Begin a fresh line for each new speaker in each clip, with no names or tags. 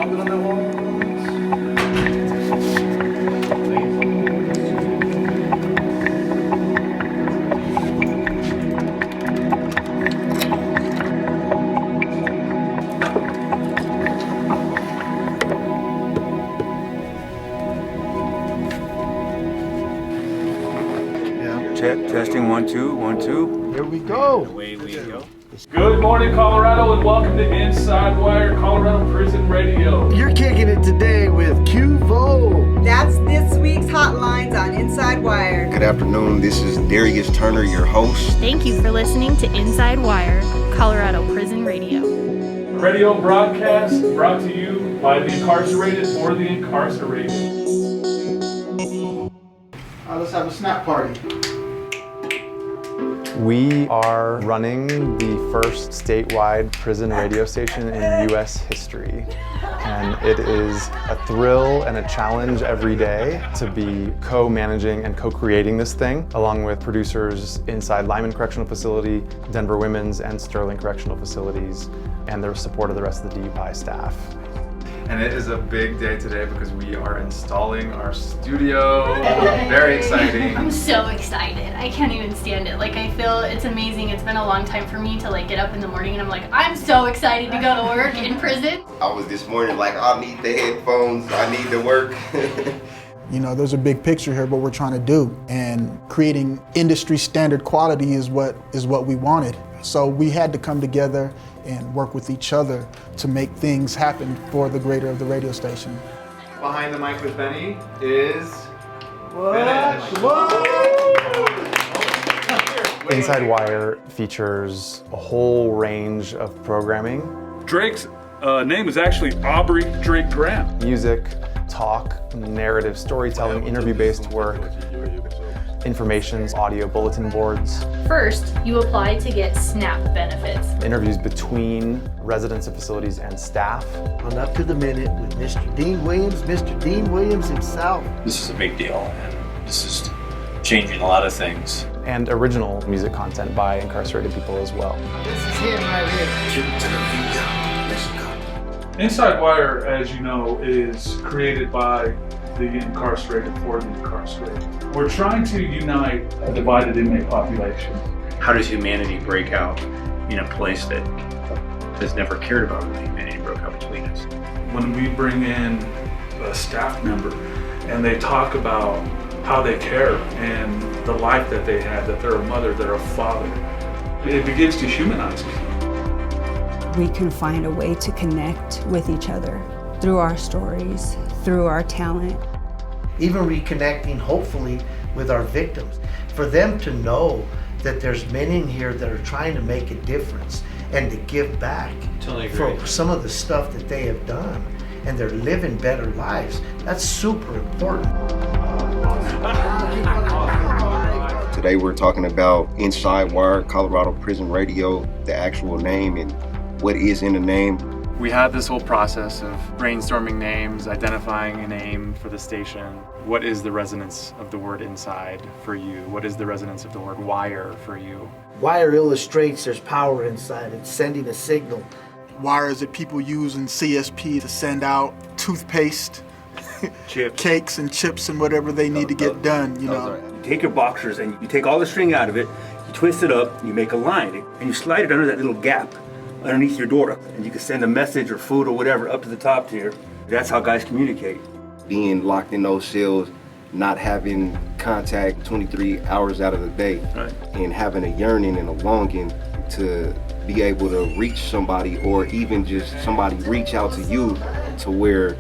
Testing 1 2 1 2.
Here we go.
Away we go.
Good morning, Colorado, and welcome to Inside Wire, Colorado Prison Radio.
You're kicking it today with QVO.
That's this week's Hotlines on Inside Wire.
Good afternoon, this is Darius Turner, your host.
Thank you for listening to Inside Wire, Colorado Prison Radio.
Radio broadcast brought to you by the incarcerated for the incarcerated.
Let's have a snap party.
We are running the first statewide prison radio station in U.S. history. And it is a thrill and a challenge every day to be co-managing and co-creating this thing, along with producers inside Lyman Correctional Facility, Denver Women's, and Sterling Correctional Facilities, and the support of the rest of the DUI staff. And it is a big day today because we are installing our studio. Very exciting.
I'm so excited. I can't even stand it. I feel it's amazing. It's been a long time for me to get up in the morning and I'm like, I'm so excited to go to work in prison.
I was this morning I need the headphones, I need to work.
You know, there's a big picture here, what we're trying to do, and creating industry standard quality is what we wanted. So we had to come together and work with each other to make things happen for the greater of the radio station.
Behind the mic with Benny is Inside Wire features a whole range of programming.
Drake's name is actually Aubrey Drake Graham.
Music, talk, narrative, storytelling, interview-based work, informations, audio bulletin boards.
First, you apply to get SNAP benefits.
Interviews between residents of facilities and staff.
On Up to the Minute with Mr. Dean Williams himself.
This is a big deal, and this is changing a lot of things.
And original music content by incarcerated people as well.
This is him right here. Let's go.
Inside Wire, as you know, is created by the incarcerated for the incarcerated. We're trying to unite a divided inmate population.
How does humanity break out in a place that has never cared about really humanity broke out between us?
When we bring in a staff member and they talk about how they care and the life that they had, that they're a mother, they're a father, it begins to humanize people.
We can find a way to connect with each other through our stories, through our talent.
Even reconnecting, hopefully, with our victims. For them to know that there's men in here that are trying to make a difference and to give back for some of the stuff that they have done. And they're living better lives. That's super important.
Today we're talking about Inside Wire, Colorado Prison Radio, the actual name and what is in the name.
We had this whole process of brainstorming names, identifying a name for the station. What is the resonance of the word inside for you? What is the resonance of the word wire for you?
Wire illustrates there's power inside. It's sending a signal.
Wires that people use in CSP to send out toothpaste, cakes and chips and whatever they need to get done, you know.
You take your boxers and you take all the string out of it, you twist it up, you make a line, and you slide it under that little gap underneath your door, and you can send a message or food or whatever up to the top tier. That's how guys communicate.
Being locked in those cells, not having contact 23 hours out of the day,
Right.
And having a yearning and a longing to be able to reach somebody, or even just somebody reach out to you to where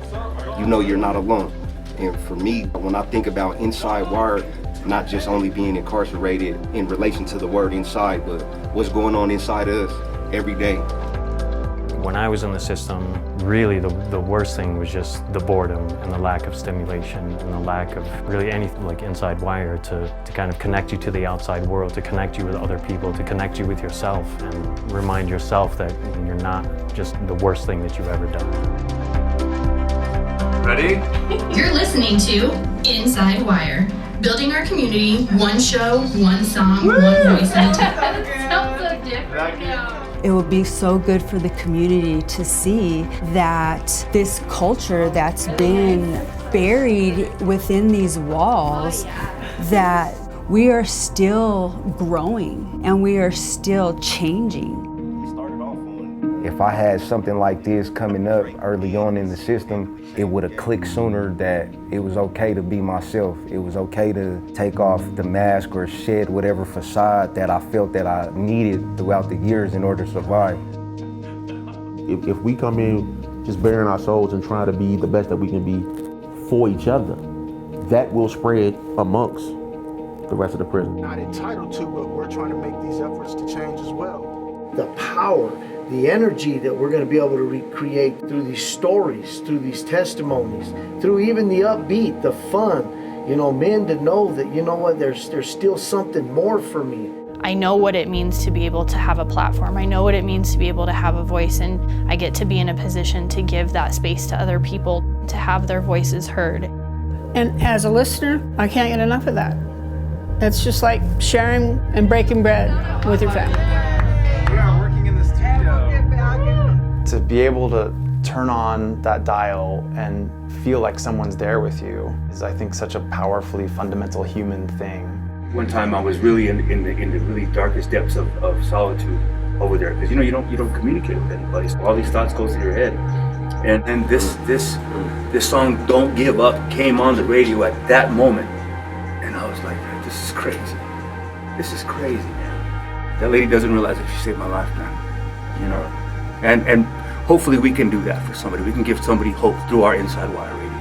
you know you're not alone. And for me, when I think about Inside Wire, not just only being incarcerated in relation to the word inside, but what's going on inside us every day.
When I was in the system, really the worst thing was just the boredom and the lack of stimulation and the lack of really anything like Inside Wire to kind of connect you to the outside world, to connect you with other people, to connect you with yourself and remind yourself that you're not just the worst thing that you've ever done.
Ready?
You're listening to Inside Wire, building our community, one show, one song, one voice at a time. Sounds so different.
It would be so good for the community to see that this culture that's been buried within these walls, that we are still growing and we are still changing.
If I had something like this coming up early on in the system, it would have clicked sooner that it was okay to be myself. It was okay to take off the mask or shed whatever facade that I felt that I needed throughout the years in order to survive.
If we come in just bearing our souls and trying to be the best that we can be for each other, that will spread amongst the rest of the prison.
Not entitled to, but we're trying to make these efforts to change as well.
The power, the energy that we're going to be able to recreate through these stories, through these testimonies, through even the upbeat, the fun, men to know that, you know what, there's still something more for me.
I know what it means to be able to have a platform. I know what it means to be able to have a voice, and I get to be in a position to give that space to other people, to have their voices heard.
And as a listener, I can't get enough of that. It's just like sharing and breaking bread with your family.
We are working in the studio. To be able to turn on that dial and feel like someone's there with you is, I think, such a powerfully fundamental human thing.
One time I was really in the really darkest depths of solitude over there, because you don't communicate with anybody. So all these thoughts go through your head, and this song "Don't Give Up" came on the radio at that moment, and I was like, this is crazy. This is crazy, man. That lady doesn't realize that she saved my life, man. And hopefully we can do that for somebody. We can give somebody hope through our Inside Wire radio.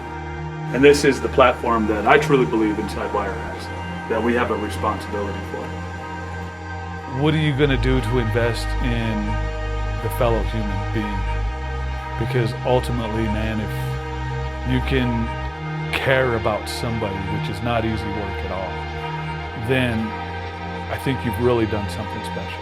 And this is the platform that I truly believe Inside Wire has, that we have a responsibility for.
What are you going to do to invest in the fellow human being? Because ultimately, man, if you can care about somebody, which is not easy work at all, then I think you've really done something special.